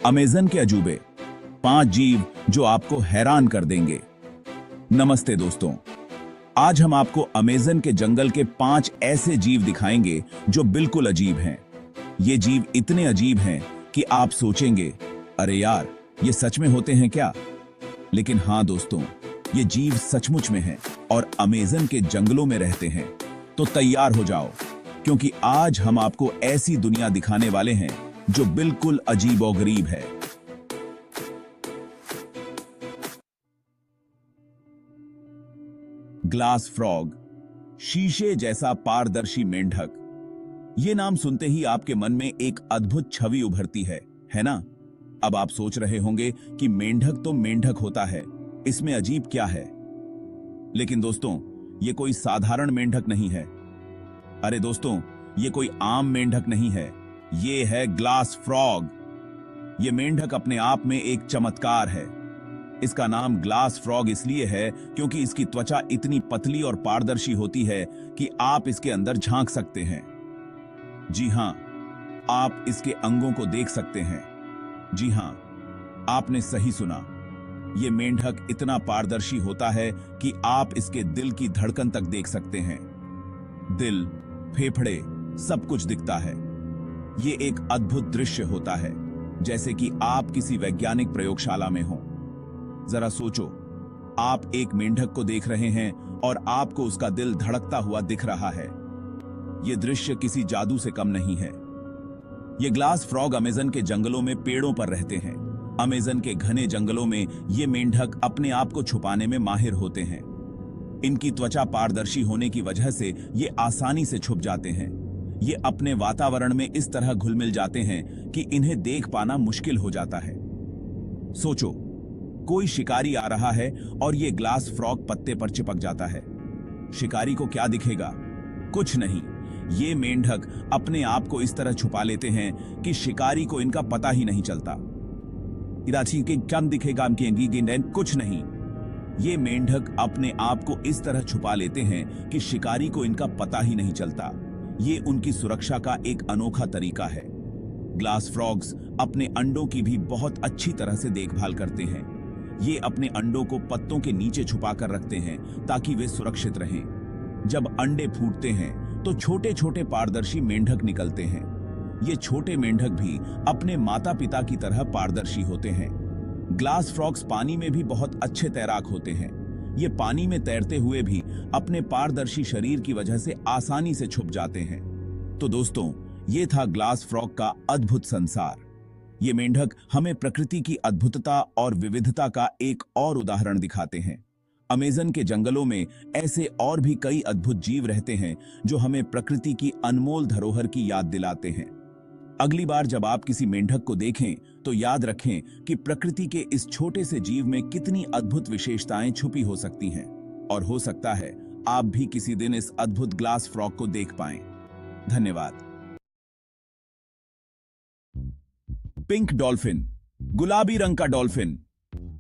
Amazon के अजूबे, 5 जीव जो आपको हैरान कर देंगे। नमस्ते दोस्तों, आज हम आपको अमेज़न के जंगल के 5 ऐसे जीव दिखाएंगे जो बिल्कुल अजीब हैं। ये जीव इतने अजीब हैं कि आप सोचेंगे, अरे यार, ये सच में होते हैं क्या? लेकिन हाँ दोस्तों, ये जीव सचमुच में हैं और अमेज़न के जंगलों में रहते हैं। तो तैयार हो जाओ, क्योंकि आज हम आपको ऐसी दुनिया दिखाने वाले हैं जो बिल्कुल अजीबोगरीब है। ग्लास फ्रॉग, शीशे जैसा पारदर्शी मेंढक। ये नाम सुनते ही आपके मन में एक अद्भुत छवि उभरती है ना? अब आप सोच रहे होंगे कि मेंढक तो मेंढक होता है, इसमें अजीब क्या है? लेकिन दोस्तों, ये कोई साधारण मेंढक नहीं है। अरे दोस्तों, ये कोई आम मेंढक नहीं है, ये है ग्लास फ्रॉग। ये मेंढक अपने आप में एक चमत्कार है। इसका नाम ग्लास फ्रॉग इसलिए है क्योंकि इसकी त्वचा इतनी पतली और पारदर्शी होती है कि आप इसके अंदर झांक सकते हैं। जी हां, आप इसके अंगों को देख सकते हैं। जी हां, आपने सही सुना। ये मेंढक इतना पारदर्शी होता है कि आप इसके दिल की धड़कन तक देख सकते हैं। दिल, फेफड़े, सब कुछ दिखता है। ये एक अद्भुत दृश्य होता है, जैसे कि आप किसी वैज्ञानिक प्रयोगशाला में हो। जरा सोचो, आप एक मेंढक को देख रहे हैं और आपको उसका दिल धड़कता हुआ दिख रहा है। यह दृश्य किसी जादू से कम नहीं है। ये ग्लास फ्रॉग अमेज़न के जंगलों में पेड़ों पर रहते हैं। अमेज़न के घने जंगलों में ये मेंढक अपने आप को छुपाने में माहिर होते हैं। इनकी त्वचा पारदर्शी होने की वजह से ये आसानी से छुप जाते हैं। ये अपने वातावरण में इस तरह घुल मिल जाते हैं कि इन्हें देख पाना मुश्किल हो जाता है। सोचो, कोई शिकारी आ रहा है और ये ग्लास फ्रॉग पत्ते पर चिपक जाता है। शिकारी को क्या दिखेगा? कुछ नहीं। ये मेंढक अपने आप को इस तरह छुपा लेते हैं कि शिकारी को इनका पता ही नहीं चलता। इराची के क्या दिखेगा? कुछ नहीं। ये मेंढक अपने आप को इस तरह छुपा लेते हैं कि शिकारी को इनका पता ही नहीं चलता। ये उनकी सुरक्षा का एक अनोखा तरीका है। ग्लास फ्रॉग्स अपने अंडों की भी बहुत अच्छी तरह से देखभाल करते हैं। ये अपने अंडों को पत्तों के नीचे छुपा कर रखते हैं ताकि वे सुरक्षित रहें। जब अंडे फूटते हैं तो छोटे छोटे पारदर्शी मेंढक निकलते हैं। ये छोटे मेंढक भी अपने माता पिता की तरह पारदर्शी होते हैं। ग्लास फ्रॉग्स पानी में भी बहुत अच्छे तैराक होते हैं। ये पानी में तैरते हुए भी अपने पारदर्शी शरीर की वजह से आसानी से छुप जाते हैं। तो दोस्तों, ये था ग्लास फ्रॉग का अद्भुत संसार। ये मेंढक हमें प्रकृति की अद्भुतता और विविधता का एक और उदाहरण दिखाते हैं। अमेज़न के जंगलों में ऐसे और भी कई अद्भुत जीव रहते हैं जो हमें प्रकृति की अनमोल धरोहर की याद दिलाते हैं। अगली बार जब आप किसी मेंढक को देखें तो याद रखें कि प्रकृति के इस छोटे से जीव में कितनी अद्भुत विशेषताएं छुपी हो सकती हैं, और हो सकता है आप भी किसी दिन इस अद्भुत ग्लास फ्रॉग को देख पाएं। धन्यवाद। पिंक डॉल्फिन, गुलाबी रंग का डॉल्फिन।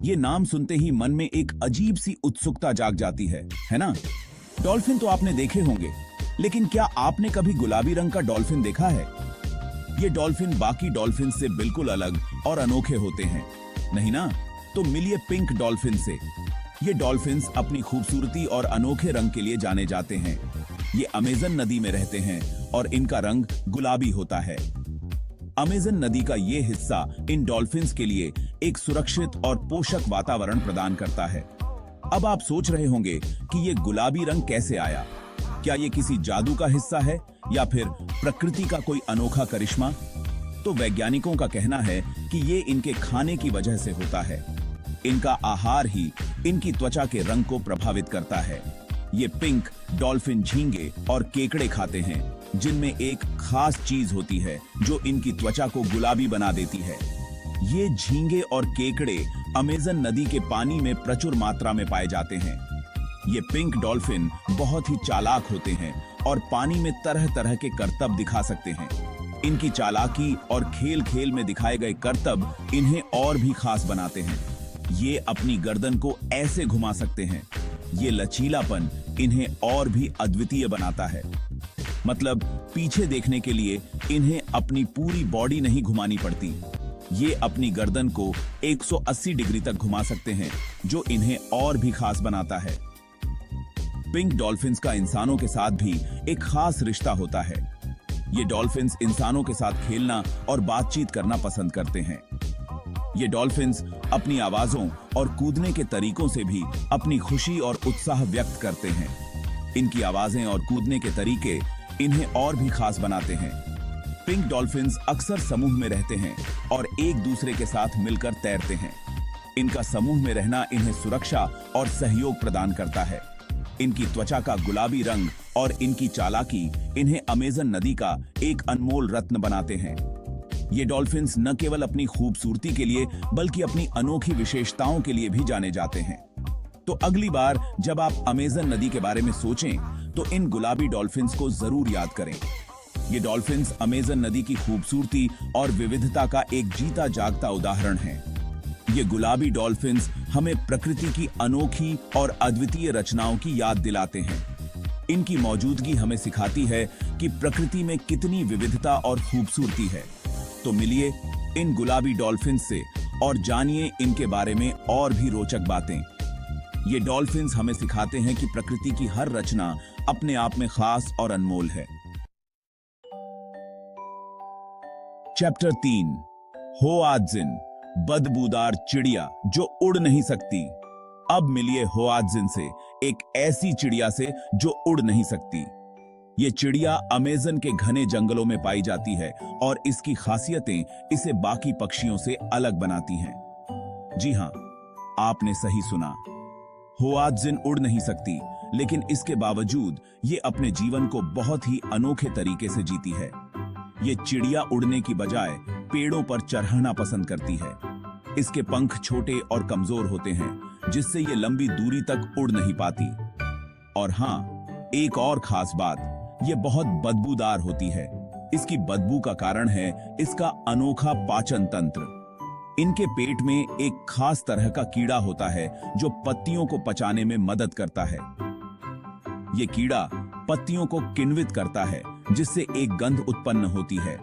ये नाम सुनते ही मन में एक अजीब सी उत्सुकता जाग जाती है ना? डॉल्फिन तो आपने देखे होंगे, लेकिन क्या आपने कभी गुलाबी रंग का डॉल्फिन देखा है? ये डॉल्फिन बाकी डॉल्फिन से बिल्कुल अलग और अनोखे होते हैं, नहीं ना? तो मिलिए पिंक डॉल्फिन से। ये डॉल्फिन्स अपनी खूबसूरती और अनोखे रंग के लिए जाने जाते हैं। ये अमेज़न नदी में रहते हैं और इनका रंग गुलाबी होता है। अमेज़न नदी का ये हिस्सा इन डॉल्फिन्स के लिए एक सुरक्षित और पोषक वातावरण प्रदान करता है। अब आप सोच रहे होंगे कि ये गुलाबी रंग कैसे आया? क्या ये किसी जादू का हिस्सा है या फिर प्रकृति का कोई अनोखा करिश्मा? तो वैज्ञानिकों का कहना है कि ये इनके खाने की वजह से होता है। इनका आहार ही इनकी त्वचा के रंग को प्रभावित करता है। ये पिंक डॉल्फिन झींगे और केकड़े खाते हैं, जिनमें एक खास चीज होती है जो इनकी त्वचा को गुलाबी बना देती है। ये झींगे और केकड़े अमेज़न नदी के पानी में प्रचुर मात्रा में पाए जाते हैं। ये पिंक डॉल्फिन बहुत ही चालाक होते हैं और पानी में तरह तरह के करतब दिखा सकते हैं। इनकी चालाकी और खेल खेल में दिखाए गए करतब इन्हें और भी खास बनाते हैं। ये अपनी गर्दन को ऐसे घुमा सकते हैं। ये लचीलापन इन्हें और भी अद्वितीय बनाता है। मतलब पीछे देखने के लिए इन्हें अपनी पूरी बॉडी नहीं घुमानी पड़ती। ये अपनी गर्दन को 180 डिग्री तक घुमा सकते हैं, जो इन्हें और भी खास बनाता है। पिंक डॉल्फिन्स का इंसानों के साथ भी एक खास रिश्ता होता है। ये डॉल्फिन्स इंसानों के साथ खेलना और बातचीत करना पसंद करते हैं। ये डॉल्फिन्स अपनी आवाजों और कूदने के तरीकों से भी अपनी खुशी और उत्साह व्यक्त करते हैं। इनकी आवाजें और कूदने के तरीके इन्हें और भी खास बनाते हैं। पिंक डॉल्फिन्स अक्सर समूह में रहते हैं और एक दूसरे के साथ मिलकर तैरते हैं। इनका समूह में रहना इन्हें सुरक्षा और सहयोग प्रदान करता है। इनकी त्वचा का गुलाबी रंग और इनकी चालाकी इन्हें अमेज़न नदी का एक अनमोल रत्न बनाते हैं। ये डॉल्फिन्स न केवल अपनी खूबसूरती के लिए बल्कि अपनी अनोखी विशेषताओं के लिए भी जाने जाते हैं। तो अगली बार जब आप अमेज़न नदी के बारे में सोचें तो इन गुलाबी डॉल्फिन्स को जरूर याद करें। ये डॉल्फिन्स अमेज़न नदी की खूबसूरती और विविधता का एक जीता जागता उदाहरण है। ये गुलाबी डॉल्फिन्स हमें प्रकृति की अनोखी और अद्वितीय रचनाओं की याद दिलाते हैं। इनकी मौजूदगी हमें सिखाती है कि प्रकृति में कितनी विविधता और खूबसूरती है। तो मिलिए इन गुलाबी डॉल्फिन्स से और जानिए इनके बारे में और भी रोचक बातें। ये डॉल्फिन्स हमें सिखाते हैं कि प्रकृति की हर रचना अपने आप में खास और अनमोल है। चैप्टर 3 होआत्जिन, बदबूदार चिड़िया जो उड़ नहीं सकती। अब मिलिए होआत्जिन से, एक ऐसी चिड़िया से जो उड़ नहीं सकती। ये चिड़िया अमेज़न के घने जंगलों में पाई जाती है और इसकी खासियतें इसे बाकी पक्षियों से अलग बनाती हैं। जी हां, आपने सही सुना। होआत्जिन उड़ नहीं सकती, लेकिन इसके बावजूद ये अपने जीवन को बहुत ही अनोखे तरीके से जीती है। ये चिड़िया उड़ने की बजाय पेड़ों पर चढ़ना पसंद करती है। इसके पंख छोटे और कमजोर होते हैं, जिससे ये लंबी दूरी तक उड़ नहीं पाती। और हां, एक और खास बात, ये बहुत बदबूदार होती है। इसकी बदबू का कारण है इसका अनोखा पाचन तंत्र। इनके पेट में एक खास तरह का कीड़ा होता है जो पत्तियों को पचाने में मदद करता है। ये कीड़ा पत्तियों को किण्वित करता है, जिससे एक गंध उत्पन्न होती है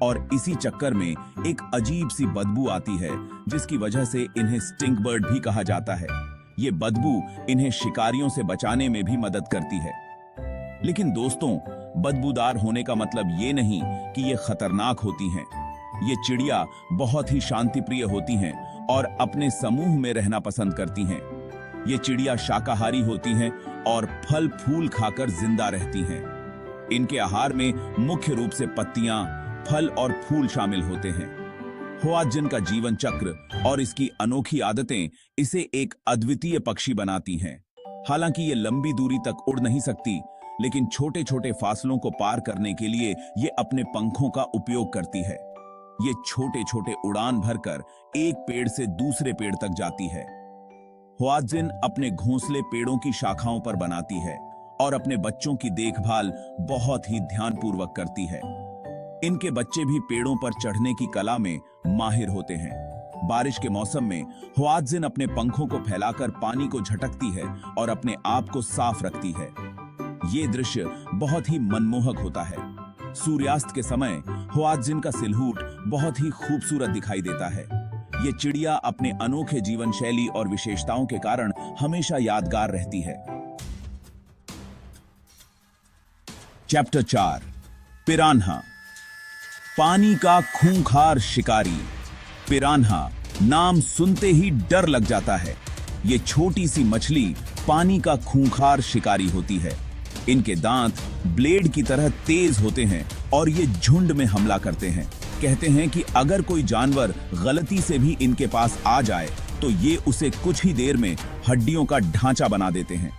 और इसी चक्कर में एक अजीब सी बदबू आती है, जिसकी वजह से इन्हें स्टिंक बर्ड भी कहा जाता है। ये बदबू इन्हें शिकारियों से बचाने में भी मदद करती है। लेकिन दोस्तों, बदबूदार होने का मतलब ये नहीं कि ये खतरनाक होती हैं। ये चिड़िया बहुत ही शांतिप्रिय होती हैं और अपने समूह में रहना पसंद करती हैं। ये चिड़िया शाकाहारी होती हैं और फल फूल खाकर जिंदा रहती हैं। इनके आहार में मुख्य रूप से पत्तियां, फल और फूल शामिल होते हैं। होआत्जिन का जीवन चक्र और इसकी अनोखी आदतें इसे एक अद्वितीय पक्षी बनाती हैं। हालांकि ये लंबी दूरी तक उड़ नहीं सकती, लेकिन छोटे छोटे फासलों को पार करने के लिए ये अपने पंखों का उपयोग करती है। ये छोटे छोटे उड़ान भरकर एक पेड़ से दूसरे पेड़ तक जाती है। होआत्जिन अपने घोंसले पेड़ों की शाखाओं पर बनाती है और अपने बच्चों की देखभाल बहुत ही ध्यानपूर्वक करती है। इनके बच्चे भी पेड़ों पर चढ़ने की कला में माहिर होते हैं। बारिश के मौसम में होआत्जिन अपने पंखों को फैलाकर पानी को झटकती है और अपने आप को साफ रखती है। ये दृश्य बहुत ही मनमोहक होता है। सूर्यास्त के समय होआत्जिन का सिलहूट बहुत ही खूबसूरत दिखाई देता है। ये चिड़िया अपने अनोखे जीवन शैली और विशेषताओं के कारण हमेशा यादगार रहती है। चैप्टर 4 पिरान्हा, पानी का खूंखार शिकारी। पिरान्हा नाम सुनते ही डर लग जाता है। ये छोटी सी मछली पानी का खूंखार शिकारी होती है। इनके दांत ब्लेड की तरह तेज होते हैं और ये झुंड में हमला करते हैं। कहते हैं कि अगर कोई जानवर गलती से भी इनके पास आ जाए तो ये उसे कुछ ही देर में हड्डियों का ढांचा बना देते हैं।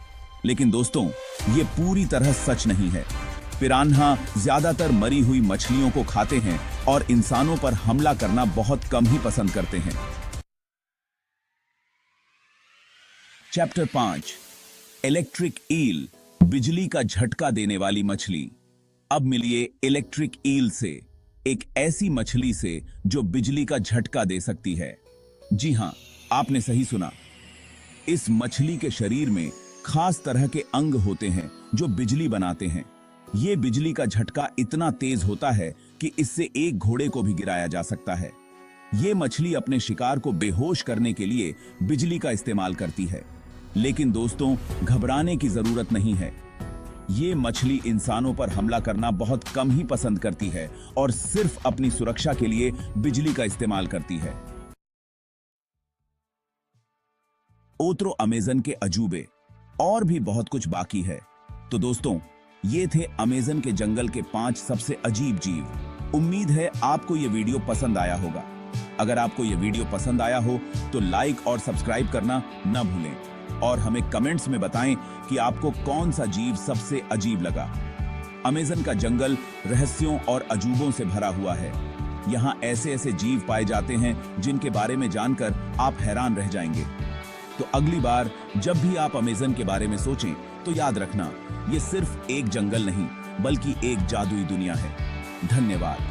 लेकिन दोस्तों, ये पूरी तरह सच नहीं है। पिरान्हा ज्यादातर मरी हुई मछलियों को खाते हैं और इंसानों पर हमला करना बहुत कम ही पसंद करते हैं। चैप्टर 5 इलेक्ट्रिक ईल, बिजली का झटका देने वाली मछली। अब मिलिए इलेक्ट्रिक ईल से, एक ऐसी मछली से जो बिजली का झटका दे सकती है। जी हां, आपने सही सुना। इस मछली के शरीर में खास तरह के अंग होते हैं जो बिजली बनाते हैं। ये बिजली का झटका इतना तेज होता है कि इससे एक घोड़े को भी गिराया जा सकता है। ये मछली अपने शिकार को बेहोश करने के लिए बिजली का इस्तेमाल करती है। लेकिन दोस्तों, घबराने की जरूरत नहीं है। ये मछली इंसानों पर हमला करना बहुत कम ही पसंद करती है और सिर्फ अपनी सुरक्षा के लिए बिजली का इस्तेमाल करती है। ओत्रो अमेज़न के अजूबे और भी बहुत कुछ बाकी है। तो दोस्तों, ये थे अमेज़न के जंगल के 5 सबसे अजीब जीव। उम्मीद है आपको ये वीडियो पसंद आया होगा। अगर आपको ये वीडियो पसंद आया हो तो लाइक और सब्सक्राइब करना न भूलें और हमें कमेंट्स में बताएं कि आपको कौन सा जीव सबसे अजीब लगा। अमेज़न का जंगल रहस्यों और अजूबों से भरा हुआ है। यहाँ ऐसे ऐसे जीव पाए जाते हैं जिनके बारे में जानकर आप हैरान रह जाएंगे। तो अगली बार जब भी आप अमेज़न के बारे में सोचें तो याद रखना, ये सिर्फ एक जंगल नहीं बल्कि एक जादुई दुनिया है। धन्यवाद।